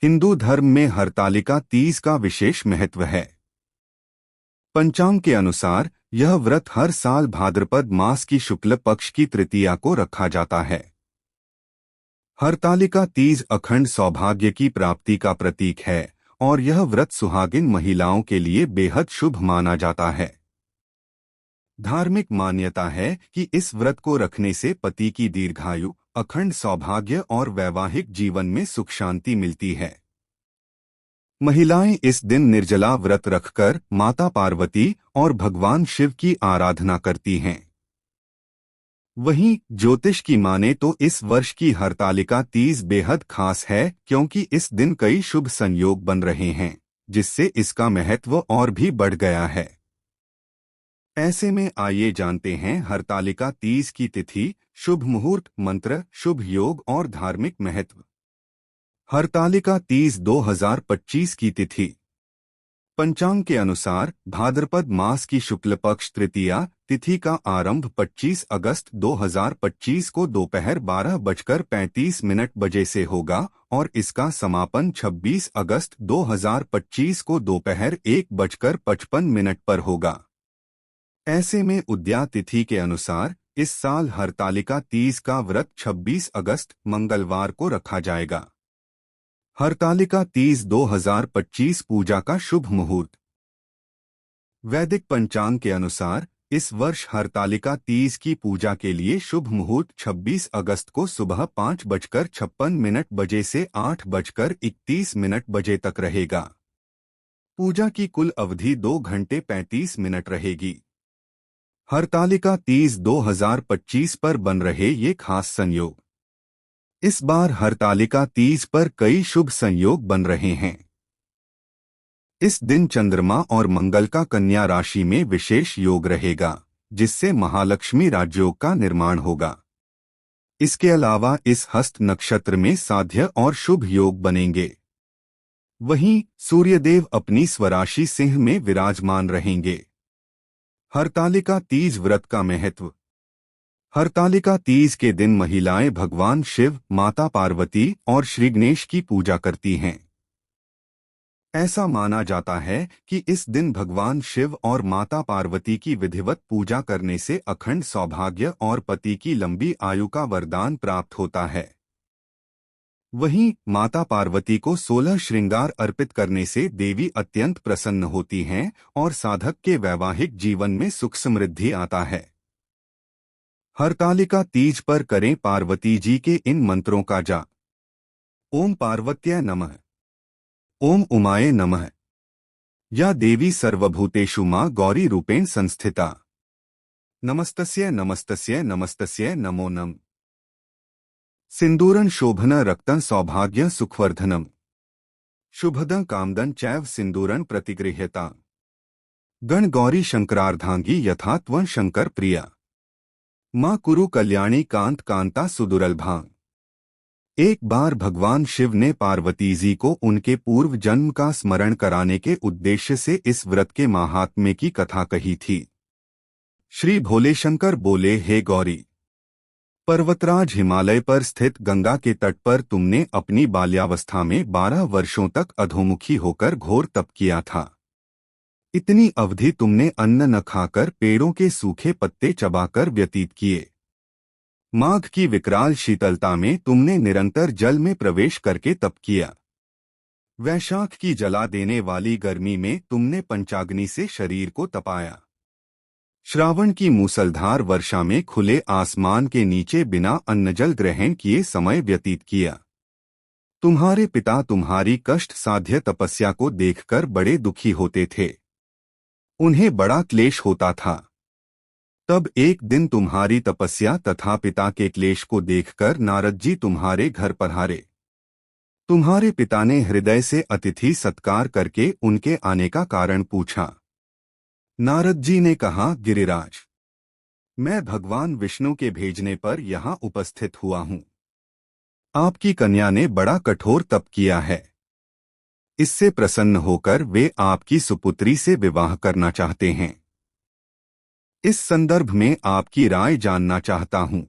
हिंदू धर्म में हरतालिका तीज का विशेष महत्व है। पंचांग के अनुसार यह व्रत हर साल भाद्रपद मास की शुक्ल पक्ष की तृतीया को रखा जाता है। हरतालिका तीज अखंड सौभाग्य की प्राप्ति का प्रतीक है और यह व्रत सुहागिन महिलाओं के लिए बेहद शुभ माना जाता है। धार्मिक मान्यता है कि इस व्रत को रखने से पति की दीर्घायु, अखंड सौभाग्य और वैवाहिक जीवन में सुख शांति मिलती है। महिलाएं इस दिन निर्जला व्रत रखकर माता पार्वती और भगवान शिव की आराधना करती हैं। वहीं ज्योतिष की माने तो इस वर्ष की हरतालिका तीज बेहद खास है क्योंकि इस दिन कई शुभ संयोग बन रहे हैं, जिससे इसका महत्व और भी बढ़ गया है। ऐसे में आइए जानते हैं हरतालिका तीज की तिथि, शुभ मुहूर्त, मंत्र, शुभ योग और धार्मिक महत्व। हरतालिका तीज 2025 की तिथि। पंचांग के अनुसार भाद्रपद मास की शुक्ल पक्ष तृतीया तिथि का आरंभ 25 अगस्त 2025 को दोपहर 12:35 बजे से होगा और इसका समापन 26 अगस्त 2025 को दोपहर 1:55 पर होगा। ऐसे में उदया तिथि के अनुसार इस साल हरतालिका तीज का व्रत 26 अगस्त मंगलवार को रखा जाएगा। हरतालिका तीज 2025 पूजा का शुभ मुहूर्त। वैदिक पंचांग के अनुसार इस वर्ष हरतालिका तीज की पूजा के लिए शुभ मुहूर्त 26 अगस्त को सुबह 5:56 बजे से 8:31 बजे तक रहेगा। पूजा की कुल अवधि 2 घंटे 35 मिनट रहेगी। हरतालिका तीज 2025 पर बन रहे ये खास संयोग। इस बार हरतालिका तीज पर कई शुभ संयोग बन रहे हैं। इस दिन चंद्रमा और मंगल का कन्या राशि में विशेष योग रहेगा, जिससे महालक्ष्मी राजयोग का निर्माण होगा। इसके अलावा इस हस्त नक्षत्र में साध्य और शुभ योग बनेंगे। वहीं सूर्यदेव अपनी स्वराशि सिंह में विराजमान रहेंगे। हरतालिका तीज व्रत का महत्व। हरतालिका तीज के दिन महिलाएं भगवान शिव, माता पार्वती और श्री गणेश की पूजा करती हैं। ऐसा माना जाता है कि इस दिन भगवान शिव और माता पार्वती की विधिवत पूजा करने से अखंड सौभाग्य और पति की लंबी आयु का वरदान प्राप्त होता है। वहीं माता पार्वती को 16 श्रृंगार अर्पित करने से देवी अत्यंत प्रसन्न होती हैं और साधक के वैवाहिक जीवन में सुख समृद्धि आता है। हरतालिका तीज पर करें पार्वती जी के इन मंत्रों का जाप। ओम पार्वत्यै नमः। ओम उमाये नमः। या देवी सर्वभूतेषु मां गौरी रूपेण संस्थिता। नमस्तस्यै नमस्तस्यै नमस्तस्यै नमो नमः। सिंदूरं शोभन रक्तं सौभाग्य सुखवर्धनम। शुभदं कामदं चैव सिंदूरं प्रतिगृह्यता। गण गौरी शंकरार्धांगी यथा त्वं शंकर प्रिया। मां कुरु कल्याणी कांत कांता सुदुर्लभां। एक बार भगवान शिव ने पार्वती जी को उनके पूर्व जन्म का स्मरण कराने के उद्देश्य से इस व्रत के महात्म्य की कथा कही थी। श्री भोले शंकर बोले, हे गौरी, पर्वतराज हिमालय पर स्थित गंगा के तट पर तुमने अपनी बाल्यावस्था में 12 वर्षों तक अधोमुखी होकर घोर तप किया था। इतनी अवधि तुमने अन्न न खाकर पेड़ों के सूखे पत्ते चबाकर व्यतीत किए। माघ की विकराल शीतलता में तुमने निरंतर जल में प्रवेश करके तप किया। वैशाख की जला देने वाली गर्मी में तुमने पंचाग्नि से शरीर को तपाया। श्रावण की मूसलधार वर्षा में खुले आसमान के नीचे बिना अन्नजल ग्रहण किए समय व्यतीत किया। तुम्हारे पिता तुम्हारी कष्ट साध्य तपस्या को देखकर बड़े दुखी होते थे। उन्हें बड़ा क्लेश होता था। तब एक दिन तुम्हारी तपस्या तथा पिता के क्लेश को देखकर नारद जी तुम्हारे घर पधारे। तुम्हारे पिता ने हृदय से अतिथि सत्कार करके उनके आने का कारण पूछा। नारद जी ने कहा, गिरिराज, मैं भगवान विष्णु के भेजने पर यहाँ उपस्थित हुआ हूँ। आपकी कन्या ने बड़ा कठोर तप किया है। इससे प्रसन्न होकर वे आपकी सुपुत्री से विवाह करना चाहते हैं। इस संदर्भ में आपकी राय जानना चाहता हूं।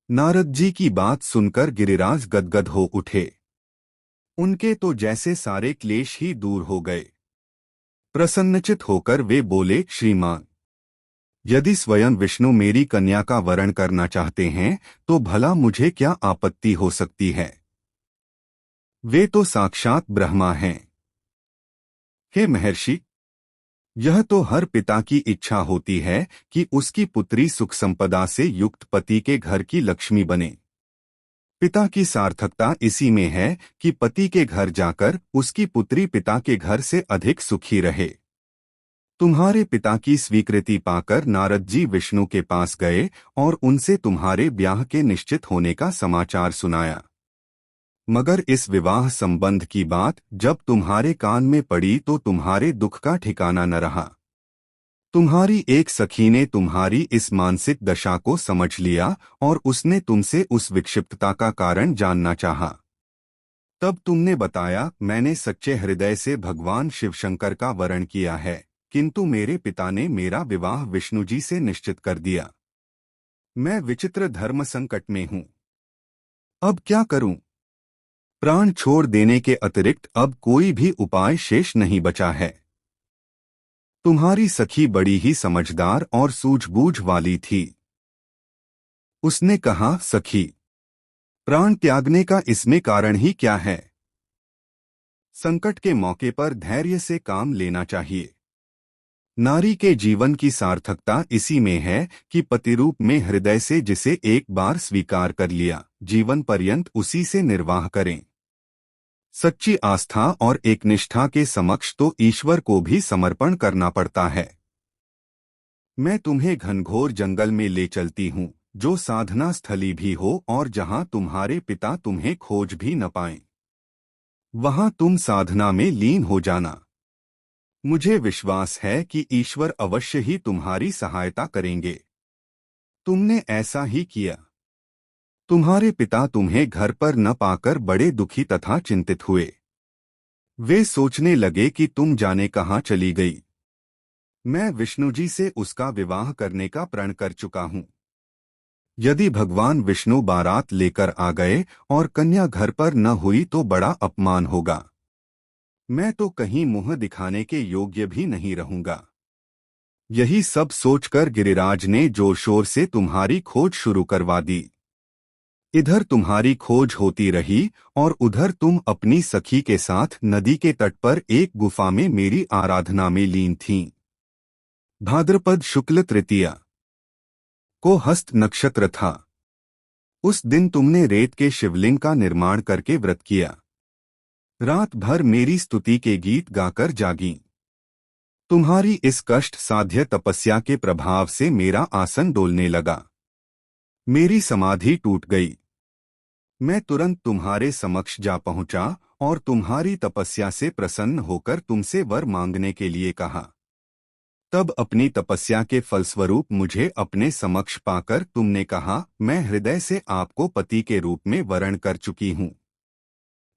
नारद जी की बात सुनकर गिरिराज गदगद हो उठे। उनके तो जैसे सारे क्लेश ही दूर हो गए। प्रसन्नचित होकर वे बोले, श्रीमान, यदि स्वयं विष्णु मेरी कन्या का वरण करना चाहते हैं तो भला मुझे क्या आपत्ति हो सकती है। वे तो साक्षात ब्रह्मा हैं। हे महर्षि, यह तो हर पिता की इच्छा होती है कि उसकी पुत्री सुख संपदा से युक्त पति के घर की लक्ष्मी बने। पिता की सार्थकता इसी में है कि पति के घर जाकर उसकी पुत्री पिता के घर से अधिक सुखी रहे। तुम्हारे पिता की स्वीकृति पाकर नारद जी विष्णु के पास गए और उनसे तुम्हारे ब्याह के निश्चित होने का समाचार सुनाया। मगर इस विवाह संबंध की बात जब तुम्हारे कान में पड़ी तो तुम्हारे दुख का ठिकाना न रहा। तुम्हारी एक सखी ने तुम्हारी इस मानसिक दशा को समझ लिया और उसने तुमसे उस विक्षिप्तता का कारण जानना चाहा। तब तुमने बताया, मैंने सच्चे हृदय से भगवान शिवशंकर का वरण किया है, किंतु मेरे पिता ने मेरा विवाह विष्णु जी से निश्चित कर दिया। मैं विचित्र धर्म संकट में हूँ। अब क्या करूं? प्राण छोड़ देने के अतिरिक्त अब कोई भी उपाय शेष नहीं बचा है। तुम्हारी सखी बड़ी ही समझदार और सूझबूझ वाली थी। उसने कहा, सखी, प्राण त्यागने का इसमें कारण ही क्या है? संकट के मौके पर धैर्य से काम लेना चाहिए। नारी के जीवन की सार्थकता इसी में है कि पतिरूप में हृदय से जिसे एक बार स्वीकार कर लिया, जीवन पर्यंत उसी से निर्वाह करें। सच्ची आस्था और एक निष्ठा के समक्ष तो ईश्वर को भी समर्पण करना पड़ता है। मैं तुम्हें घनघोर जंगल में ले चलती हूँ, जो साधना स्थली भी हो और जहाँ तुम्हारे पिता तुम्हें खोज भी न पाएं। वहाँ तुम साधना में लीन हो जाना। मुझे विश्वास है कि ईश्वर अवश्य ही तुम्हारी सहायता करेंगे। तुमने ऐसा ही किया। तुम्हारे पिता तुम्हें घर पर न पाकर बड़े दुखी तथा चिंतित हुए। वे सोचने लगे कि तुम जाने कहाँ चली गई। मैं विष्णु जी से उसका विवाह करने का प्रण कर चुका हूँ। यदि भगवान विष्णु बारात लेकर आ गए और कन्या घर पर न हुई तो बड़ा अपमान होगा। मैं तो कहीं मुंह दिखाने के योग्य भी नहीं रहूंगा। यही सब सोचकर गिरिराज ने जोर शोर से तुम्हारी खोज शुरू करवा दी। इधर तुम्हारी खोज होती रही और उधर तुम अपनी सखी के साथ नदी के तट पर एक गुफा में मेरी आराधना में लीन थीं। भाद्रपद शुक्ल तृतीया को हस्त नक्षत्र था। उस दिन तुमने रेत के शिवलिंग का निर्माण करके व्रत किया। रात भर मेरी स्तुति के गीत गाकर जागी। तुम्हारी इस कष्ट साध्य तपस्या के प्रभाव से मेरा आसन डोलने लगा। मेरी समाधि टूट गई। मैं तुरंत तुम्हारे समक्ष जा पहुंचा और तुम्हारी तपस्या से प्रसन्न होकर तुमसे वर मांगने के लिए कहा। तब अपनी तपस्या के फलस्वरूप मुझे अपने समक्ष पाकर तुमने कहा, मैं हृदय से आपको पति के रूप में वरण कर चुकी हूँ।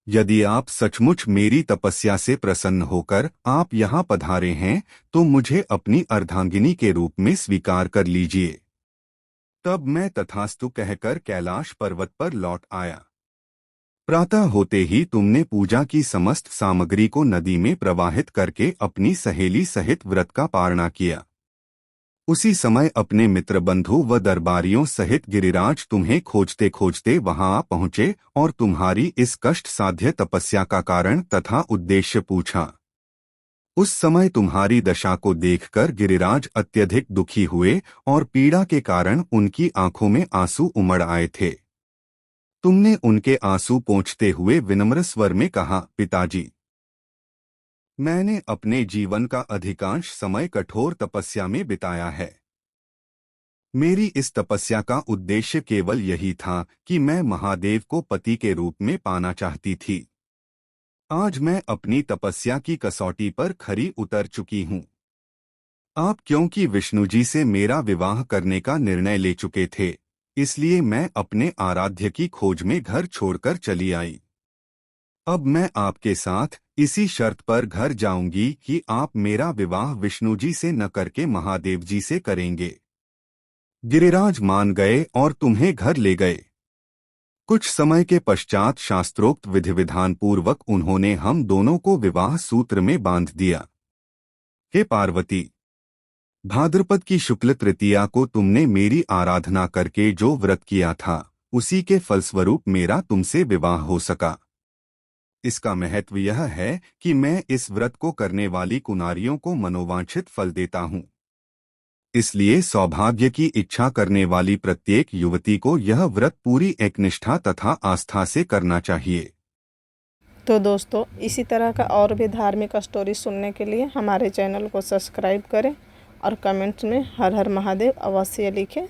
यदि आप सचमुच मेरी तपस्या से प्रसन्न होकर आप यहाँ पधारे हैं तो मुझे अपनी अर्धांगिनी के रूप में स्वीकार कर लीजिए। तब मैं तथास्तु कहकर कैलाश पर्वत पर लौट आया। प्रातः होते ही तुमने पूजा की समस्त सामग्री को नदी में प्रवाहित करके अपनी सहेली सहित व्रत का पारणा किया। उसी समय अपने मित्र बंधु व दरबारियों सहित गिरिराज तुम्हें खोजते खोजते वहां आ पहुंचे और तुम्हारी इस कष्ट साध्य तपस्या का कारण तथा उद्देश्य पूछा। उस समय तुम्हारी दशा को देखकर गिरिराज अत्यधिक दुखी हुए और पीड़ा के कारण उनकी आंखों में आंसू उमड़ आए थे। तुमने उनके आंसू पोंछते हुए विनम्र स्वर में कहा, पिताजी, मैंने अपने जीवन का अधिकांश समय कठोर तपस्या में बिताया है। मेरी इस तपस्या का उद्देश्य केवल यही था कि मैं महादेव को पति के रूप में पाना चाहती थी। आज मैं अपनी तपस्या की कसौटी पर खरी उतर चुकी हूँ। आप क्योंकि विष्णु जी से मेरा विवाह करने का निर्णय ले चुके थे, इसलिए मैं अपने आराध्य की खोज में घर छोड़कर चली आई। अब मैं आपके साथ इसी शर्त पर घर जाऊंगी कि आप मेरा विवाह विष्णु जी से न करके महादेव जी से करेंगे। गिरिराज मान गए और तुम्हें घर ले गए। कुछ समय के पश्चात शास्त्रोक्त विधि विधान पूर्वक उन्होंने हम दोनों को विवाह सूत्र में बांध दिया। हे पार्वती, भाद्रपद की शुक्ल तृतीया को तुमने मेरी आराधना करके जो व्रत किया था, उसी के फलस्वरूप मेरा तुमसे विवाह हो सका। इसका महत्व यह है कि मैं इस व्रत को करने वाली कुनारियों को मनोवांछित फल देता हूँ। इसलिए सौभाग्य की इच्छा करने वाली प्रत्येक युवती को यह व्रत पूरी एकनिष्ठा तथा आस्था से करना चाहिए। तो दोस्तों, इसी तरह का और भी धार्मिक स्टोरी सुनने के लिए हमारे चैनल को सब्सक्राइब करें और कमेंट्स में हर हर महादेव अवश्य लिखें।